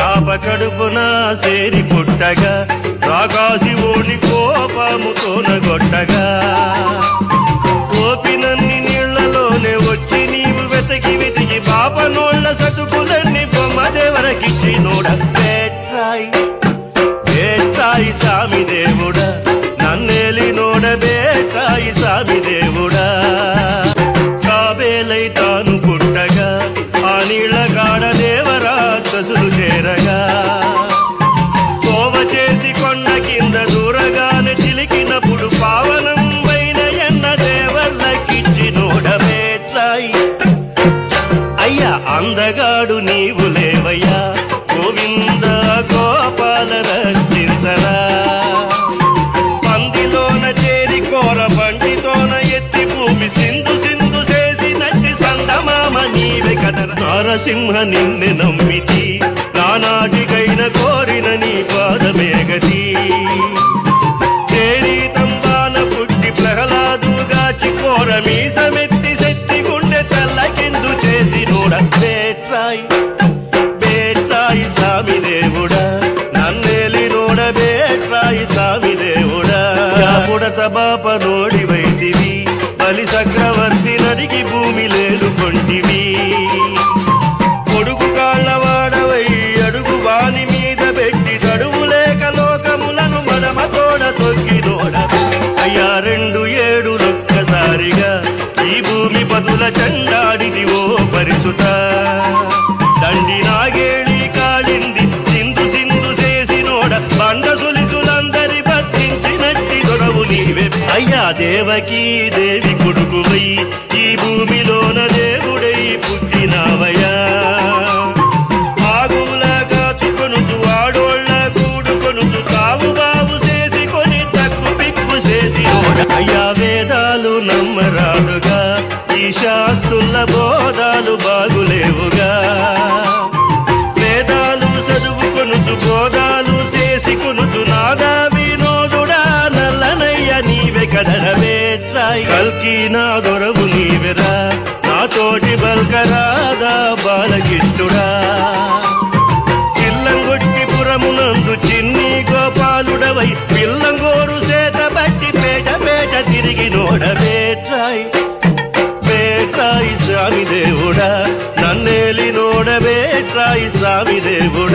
పాప కడుపున సేరి పుట్టగా రాకాసి ఓని కోపముతోన గొట్టగా ఓపినన్ని నీళ్లలోనే వచ్చి నీవు వెతకి వెతికి పాప నోళ్ల సతుకులన్నీ బొమ్మదేవరకిచ్చి నోడ బేట్రాయి బేట్రాయి సామి దేవుడా నన్నేలి నోడ బేట్రాయి సామి దేవుడా కాబేలై తాను పుట్టగా ఆ నీళ్ల కాడ దేవరా దశలు చేరగా కోవ చేసి కొండ కింద దూరగానే చిలికినప్పుడు పావనం వైన ఎన్న దేవర్లకిచ్చి నోడబేట్రాయి అయ్యా అందగాడు నీవు లేవయ్యా గోవింద గోపాల రక్షించరా పందిలోన చేరి కోర బండితోన ఎత్తి భూమి సింధు సింధు చేసి నచ్చి సందమామ నీవే కదర నరసింహ నిన్ను నమ్మితి నానాటికైన కోరిన నీ పాదమే గతి చేరి తంబాన పుట్టి ప్రహ్లాదుగాచి కోర మీసమెత్తి శక్తి గుండె తెల్లకిందు చేసి నోడ బేట్రాయి బేట్రాయి సామి దేవుడా నన్నేలి నోడ బేట్రాయి సామి దేవుడా పుడత బాప నోడి వైతివి బలి చక్రవర్తి నడికి భూమి లేదు కొంటివి కొడుకు కాళ్ళవాడవై అడుగు వాని మీద పెట్టి తడువు లేక లోకములను మనమతోడ తొక్కి నోడ అయ్యా 2 ఏడులొక్కసారిగా ఈ భూమి పదుల చండాడిది ఓ పరిసుట దండి నాగేళి కాళింది సింధు సింధు చేసి నోడ బండ సులిసులందరి బతించినట్టి దొరవు నీవే అయ్యా దేవకీ దేవి కొడుకువై ఈ భూమిలోన దేవుడై పుట్టినావయ్యా ఆగులా కాచుకొనుచు ఆడోళ్ళ కూడుకొనుచు తావు బావు చేసి కొని తక్కు పిక్కు చేసి అయ్యా వేదాలు నమ్మరాదుగా ఈ శాస్త్రుల బోధాలు బాగులేవుగా వేదాలు చదువుకొనుచు బోధాలు చేసి కొనుచు నాదా వినోదుడా నల్లనయ్య నీవే కదర బేట్రాయి కల్కి నా దొరవు నీవెరా నాతోటి బల్కరాదా బాలకిష్టుడా చిల్లంగొట్టి పురమునందు చిన్ని గోపాలుడవై పిల్లంగోరు చేత బట్టి పేట పేట తిరిగి నోడ బేట్రాయి బేట్రాయి స్వామి దేవుడా నన్నేలి నోడ బేట్రాయి స్వామి దేవుడా